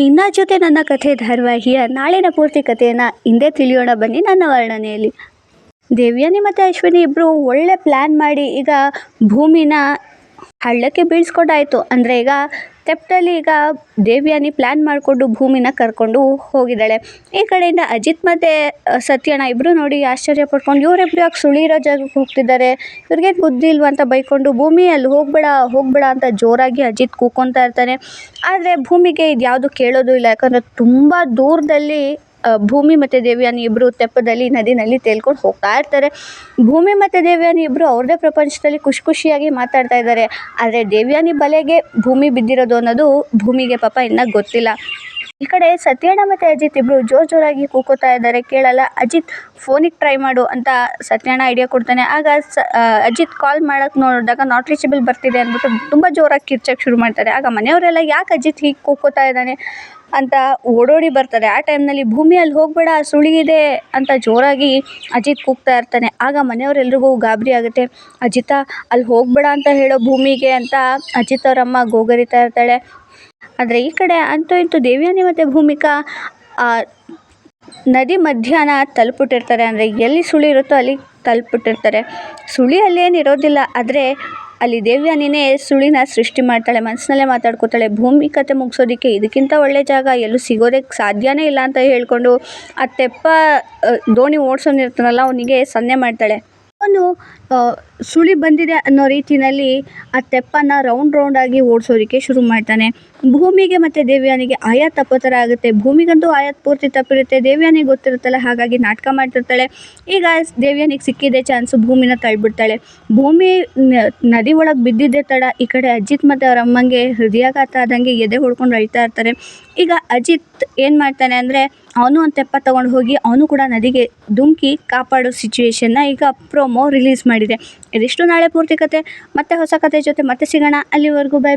ನಿನ್ನ ಜೊತೆ ನನ್ನ ಕಥೆ ಧಾರಾವಾಹಿಯ ನಾಳಿನ ಪೂರ್ತಿ ಕಥೆಯನ್ನು ಹಿಂದೆ ತಿಳಿಯೋಣ ಬನ್ನಿ ನನ್ನ ವರ್ಣನೆಯಲ್ಲಿ. ದೇವ್ಯಾನಿ ಮತ್ತು ಅಶ್ವಿನಿ ಇಬ್ಬರು ಒಳ್ಳೆ ಪ್ಲ್ಯಾನ್ ಮಾಡಿ ಈಗ ಭೂಮಿನ ಹಳ್ಳಕ್ಕೆ ಬೀಳ್ಸ್ಕೊಂಡಾಯಿತು. ಅಂದರೆ ಈಗ ತೆಪ್ಪದಲ್ಲಿ ಈಗ ದೇವ್ಯಾನಿ ಪ್ಲ್ಯಾನ್ ಮಾಡಿಕೊಂಡು ಭೂಮಿನ ಕರ್ಕೊಂಡು ಹೋಗಿದ್ದಾಳೆ. ಈ ಕಡೆಯಿಂದ ಅಜಿತ್ ಮತ್ತು ಸತ್ಯಣ್ಣ ಇಬ್ಬರು ನೋಡಿ ಆಶ್ಚರ್ಯ ಪಡ್ಕೊಂಡು ಇವರಿಬ್ರು ಯಾಕೆ ಸುಳಿರೋ ಜಾಗಕ್ಕೆ ಹೋಗ್ತಿದ್ದಾರೆ, ಇವ್ರಿಗೆ ಬುದ್ಧಿ ಇಲ್ವ ಅಂತ ಬೈಕೊಂಡು ಭೂಮಿ ಅಲ್ಲಿ ಹೋಗಬೇಡ ಅಂತ ಜೋರಾಗಿ ಅಜಿತ್ ಕೂಗ್ಕೊತಾ ಇರ್ತಾನೆ. ಆದರೆ ಭೂಮಿಗೆ ಇದು ಯಾವುದು ಕೇಳೋದು ಇಲ್ಲ. ಯಾಕಂದರೆ ತುಂಬ ದೂರದಲ್ಲಿ ಭೂಮಿ ಮತ್ತು ದೇವ್ಯಾನಿ ಇಬ್ಬರು ತೆಪ್ಪದಲ್ಲಿ ನದಿನಲ್ಲಿ ತೇಲ್ಕೊಂಡು ಹೋಗ್ತಾ ಇರ್ತಾರೆ. ಭೂಮಿ ಮತ್ತು ದೇವ್ಯಾನಿ ಇಬ್ಬರು ಅವ್ರದ್ದೇ ಪ್ರಪಂಚದಲ್ಲಿ ಖುಷಿಯಾಗಿ ಮಾತಾಡ್ತಾ ಇದ್ದಾರೆ. ಆದರೆ ದೇವ್ಯಾನಿ ಬಲೆಗೆ ಭೂಮಿ ಬಿದ್ದಿರೋದು ಅನ್ನೋದು ಭೂಮಿಗೆ ಪಾಪ ಇನ್ನೂ ಗೊತ್ತಿಲ್ಲ. ಈ ಕಡೆ ಸತ್ಯಣ್ಣ ಮತ್ತು ಅಜಿತ್ ಇಬ್ಬರು ಜೋರಾಗಿ ಕೂಕೋತಾ ಇದ್ದಾರೆ. ಕೇಳಲ್ಲ. ಅಜಿತ್ ಫೋನಿಗೆ ಟ್ರೈ ಮಾಡು ಅಂತ ಸತ್ಯಣ್ಣ ಐಡಿಯಾ ಕೊಡ್ತಾನೆ. ಆಗ ಅಜಿತ್ ಕಾಲ್ ಮಾಡೋಕ್ಕೆ ನೋಡಿದಾಗ ನಾಟ್ ರೀಚಬಲ್ ಬರ್ತಿದೆ ಅಂದ್ಬಿಟ್ಟು ತುಂಬ ಜೋರಾಗಿ ಕಿರ್ಚಕ್ಕೆ ಶುರು ಮಾಡ್ತಾರೆ. ಆಗ ಮನೆಯವರೆಲ್ಲ ಯಾಕೆ ಅಜಿತ್ ಹೀಗೆ ಕೂಕೋತಾ ಇದ್ದಾನೆ ಅಂತ ಓಡೋಡಿ ಬರ್ತಾರೆ. ಆ ಟೈಮ್ನಲ್ಲಿ ಭೂಮಿ ಅಲ್ಲಿ ಹೋಗಬೇಡ ಸುಳಿಗಿದೆ ಅಂತ ಜೋರಾಗಿ ಅಜಿತ್ ಕೂಗ್ತಾ ಇರ್ತಾನೆ. ಆಗ ಮನೆಯವರೆಲ್ರಿಗೂ ಗಾಬರಿ ಆಗುತ್ತೆ. ಅಜಿತ ಅಲ್ಲಿ ಹೋಗಬೇಡ ಅಂತ ಹೇಳೋ ಭೂಮಿಗೆ ಅಂತ ಅಜಿತ್ ಅವರಮ್ಮ ಗೋಗರಿತಾ ಇರ್ತಾಳೆ. ಆದರೆ ಈ ಕಡೆ ಅಂತೂ ಇಂತೂ ದೇವ್ಯಾನಿ ಮತ್ತು ಭೂಮಿಕಾ ನದಿ ಮಧ್ಯಾಹ್ನ ತಲುಪಿಟ್ಟಿರ್ತಾರೆ. ಅಂದರೆ ಎಲ್ಲಿ ಸುಳಿ ಇರುತ್ತೋ ಅಲ್ಲಿ ತಲುಪಿಟ್ಟಿರ್ತಾರೆ. ಸುಳಿ ಅಲ್ಲೇನು ಇರೋದಿಲ್ಲ, ಆದರೆ ಅಲ್ಲಿ ದೇವ್ಯಾನಿನೇ ಸುಳಿನ ಸೃಷ್ಟಿ ಮಾಡ್ತಾಳೆ. ಮನಸ್ಸಿನಲ್ಲೇ ಮಾತಾಡ್ಕೋತಾಳೆ. ಭೂಮಿ ಕತೆ ಮುಗಿಸೋದಕ್ಕೆ ಇದಕ್ಕಿಂತ ಒಳ್ಳೆ ಜಾಗ ಎಲ್ಲೂ ಸಿಗೋದಕ್ಕೆ ಸಾಧ್ಯನೇ ಇಲ್ಲ ಅಂತ ಹೇಳ್ಕೊಂಡು ಆ ತೆಪ್ಪ ದೋಣಿ ಓಡಿಸೋನಿರ್ತಾನಲ್ಲ ಅವನಿಗೆ ಸನ್ನೆ ಮಾಡ್ತಾಳೆ. ಅವನು ಸುಳಿ ಬಂದಿದೆ ಅನ್ನೋ ರೀತಿಯಲ್ಲಿ ಆ ತೆಪ್ಪನ್ನು ರೌಂಡಾಗಿ ಓಡಿಸೋದಕ್ಕೆ ಶುರು ಮಾಡ್ತಾನೆ. ಭೂಮಿಗೆ ಮತ್ತು ದೇವ್ಯಾನಿಗೆ ಆಯಾತ್ ತಪ್ಪೋ ಥರ ಆಗುತ್ತೆ. ಭೂಮಿಗಂತೂ ಆಯಾತ್ ಪೂರ್ತಿ ತಪ್ಪಿರುತ್ತೆ. ದೇವ್ಯಾನಿಗೆ ಗೊತ್ತಿರುತ್ತಲ್ಲ, ಹಾಗಾಗಿ ನಾಟಕ ಮಾಡ್ತಿರ್ತಾಳೆ. ಈಗ ದೇವ್ಯಾನಿಗೆ ಸಿಕ್ಕಿದೆ ಚಾನ್ಸು, ಭೂಮಿನ ತಳ್ಳಿಬಿಡ್ತಾಳೆ. ಭೂಮಿ ನದಿ ಒಳಗೆ ಬಿದ್ದಿದ್ದೇ ತಡ ಈ ಕಡೆ ಅಜಿತ್ ಮತ್ತು ಅವ್ರ ಅಮ್ಮಂಗೆ ಹೃದಯಾಘಾತ ಆದಂಗೆ ಎದೆ ಹೊಡ್ಕೊಂಡು ಅಳ್ತಾ ಇರ್ತಾರೆ. ಈಗ ಅಜಿತ್ ಏನು ಮಾಡ್ತಾನೆ ಅಂದರೆ ಅವನು ಒಂದು ತೆಪ್ಪ ತೊಗೊಂಡು ಹೋಗಿ ಅವನು ಕೂಡ ನದಿಗೆ ಧುಮುಕಿ ಕಾಪಾಡೋ ಸಿಚುವೇಶನ್ನ ಈಗ ಪ್ರೋಮೋ ರಿಲೀಸ್ ಮಾಡಿದೆ. ಇದಿಷ್ಟು ನಾಳೆ ಪೂರ್ತಿ ಕತೆ. ಮತ್ತೆ ಹೊಸ ಕತೆ ಜೊತೆ ಮತ್ತೆ ಸಿಗೋಣ. ಅಲ್ಲಿವರೆಗೂ ಬೈ.